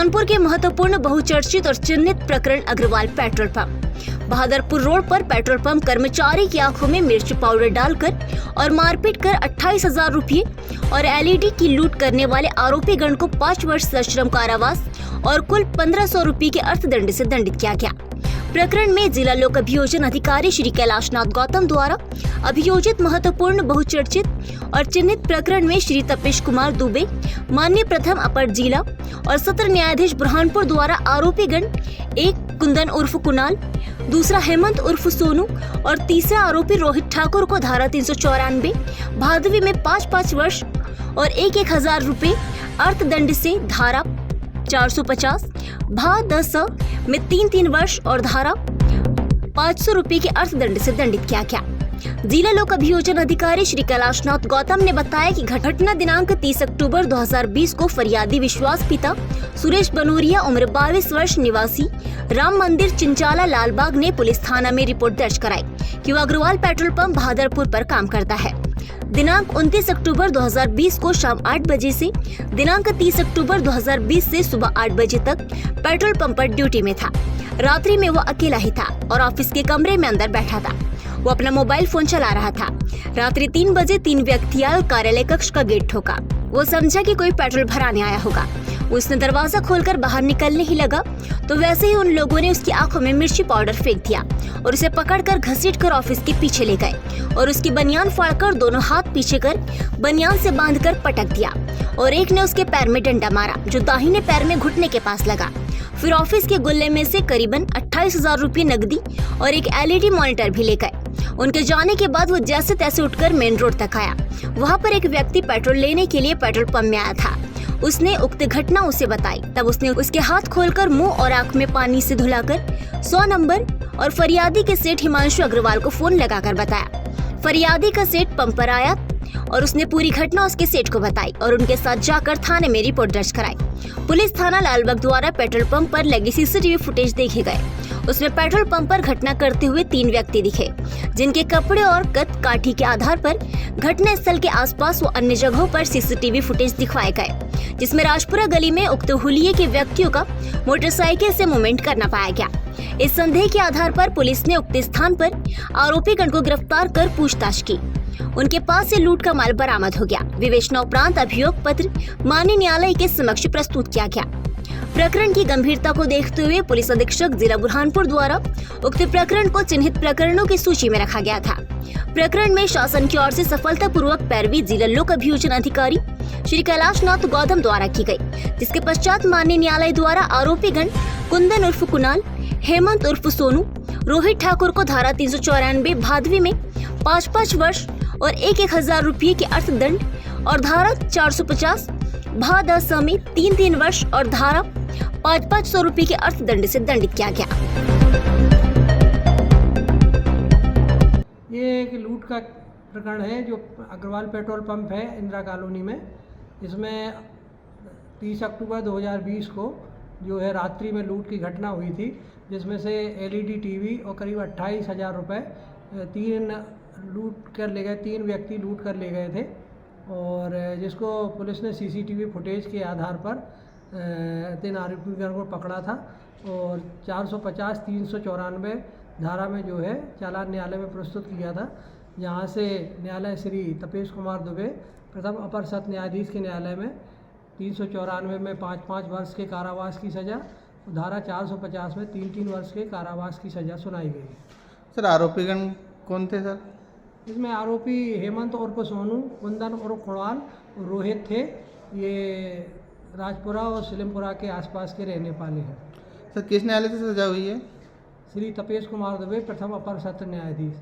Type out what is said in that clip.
बुरहानपुर के महत्वपूर्ण बहुचर्चित और चिन्हित प्रकरण Agarwal petrol pump. Bahadurpur road पर पेट्रोल पंप कर्मचारी की आंखों में मिर्च पाउडर डालकर और मारपीट कर 28,000 रुपये और एलईडी की लूट करने वाले आरोपी गण को 5 वर्ष सश्रम कारावास और कुल 1500 रुपये के अर्थदंड से दंडित किया गया। प्रकरण में जिला लोक अभियोजन अधिकारी श्री कैलाशनाथ गौतम द्वारा अभियोजित महत्वपूर्ण बहुचर्चित और चिन्हित प्रकरण में श्री तपेश कुमार दुबे माननीय प्रथम अपर जिला और सत्र न्यायाधीश बुरहानपुर द्वारा आरोपी गण एक कुंदन उर्फ कुणाल, दूसरा हेमंत उर्फ सोनू और तीसरा आरोपी रोहित ठाकुर को धारा 394 भादवी में 5-5 वर्ष और 1,000 रुपये अर्थदंड से धारा 450 भा 10 में 3-3 वर्ष और धारा 500 रुपये के अर्थदंड से दंडित किया गया। जिला लोक अभियोजन अधिकारी श्री कैलाशनाथ गौतम ने बताया कि घटना दिनांक 30 अक्टूबर 2020 को फरियादी विश्वास पिता सुरेश बनोरिया उम्र 22 वर्ष निवासी राम मंदिर चिंचाला लालबाग ने पुलिस थाना में रिपोर्ट दर्ज कराई कि वह अग्रवाल पेट्रोल पंप बहादुरपुर पर काम करता है। दिनांक 29 अक्टूबर 2020 को शाम 8 बजे से दिनांक 30 अक्टूबर 2020 से सुबह 8 बजे तक पेट्रोल पंप पर ड्यूटी में था। रात्रि में वो अकेला ही था और ऑफिस के कमरे में अंदर बैठा था। वो अपना मोबाइल फोन चला रहा था। रात्रि 3 बजे 3 व्यक्ति आए और कार्यालय कक्ष का गेट ठोका। वो समझा कि कोई पेट्रोल भराने आया होगा। उसने दरवाजा खोलकर बाहर निकलने ही लगा तो वैसे ही उन लोगों ने उसकी आंखों में मिर्ची पाउडर फेंक दिया और उसे पकड़कर घसीटकर ऑफिस के पीछे ले गए और उसकी बनियान फाड़कर दोनों हाथ पीछे कर बनियान से बांधकर पटक दिया और एक ने उसके पैर में डंडा मारा जो दाहिने पैर में घुटने के पास लगा। फिर ऑफिस के गुल्ले में से करीबन 28,000 रुपये नकदी और एक एलईडी मॉनिटर भी ले गए। उनके जाने के बाद वो जैसे तैसे उठकर मेन रोड तक आया। वहाँ पर एक व्यक्ति पेट्रोल लेने के लिए पेट्रोल पंप में आया था। उसने उक्त घटना उसे बताई। तब उसने उसके हाथ खोलकर मुंह और आंख में पानी से धुलाकर 100 नंबर और फरियादी के सेठ हिमांशु अग्रवाल को फोन लगाकर बताया। फरियादी का सेठ पंप पर आया और उसने पूरी घटना उसके सेठ को बताई और उनके साथ जाकर थाने में रिपोर्ट दर्ज कराई। पुलिस थाना लालबाग द्वारा पेट्रोल पंप पर लगे सीसीटीवी फुटेज देखे गए। उसमें पेट्रोल पंप पर घटना करते हुए 3 व्यक्ति दिखे जिनके कपड़े और कद काठी के आधार पर घटना स्थल के आसपास व अन्य जगहों पर सीसीटीवी फुटेज दिखवाए गए, जिसमें राजपुरा गली में उक्त हुलिये के व्यक्तियों का मोटरसाइकिल से मूवमेंट करना पाया गया। इस संदेह के आधार पर पुलिस ने उक्त स्थान पर आरोपी गण को गिरफ्तार कर पूछताछ की। उनके पास से लूट का माल बरामद हो गया। विवेचना उपरांत अभियोग पत्र माननीय न्यायालय के समक्ष प्रस्तुत किया गया। प्रकरण की गंभीरता को देखते हुए पुलिस अधीक्षक जिला बुरहानपुर द्वारा उक्त प्रकरण को चिन्हित प्रकरणों की सूची में रखा गया था। प्रकरण में शासन की ओर से सफलतापूर्वक पैरवी जिला लोक अभियोजन अधिकारी श्री कैलाशनाथ गौतम द्वारा की गई, जिसके पश्चात माननीय न्यायालय द्वारा आरोपी गण कुंदन उर्फ कुणाल, हेमंत उर्फ सोनू, रोहित ठाकुर को धारा 394 भादवी में 5-5 वर्ष और 1,000 रुपये के अर्थदंड और धारा 450 भा 10 में 3-3 वर्ष और धारा 500 रुपये के अर्थदंड से दंडित किया गया। ये एक लूट का प्रकरण है जो अग्रवाल पेट्रोल पंप है इंदिरा कॉलोनी में। इसमें 30 अक्टूबर 2020 को जो है रात्रि में लूट की घटना हुई थी, जिसमें से एलईडी टीवी और करीब 28,000 रुपये 3 व्यक्ति लूट कर ले गए थे और जिसको पुलिस ने सीसीटीवी फुटेज के आधार पर 3 आरोपियों को पकड़ा था और 450 394 धारा में जो है चालान न्यायालय में प्रस्तुत किया था। यहाँ से न्यायालय श्री तपेश कुमार दुबे प्रथम अपर सत्र न्यायाधीश के न्यायालय में 394 में 5-5 वर्ष के कारावास की सज़ा, धारा 450 में 3-3 वर्ष के कारावास की सज़ा सुनाई गई। सर आरोपीगण कौन थे सर? इसमें आरोपी हेमंत उर्फ सोनू, कुंदन उर्फ कुणाल, रोहित थे। ये राजपुरा और सिलमपुरा के आसपास के रहने वाले हैं। सर किस न्यायालय से सजा हुई है? श्री तपेश कुमार दुबे प्रथम अपर सत्र न्यायाधीश।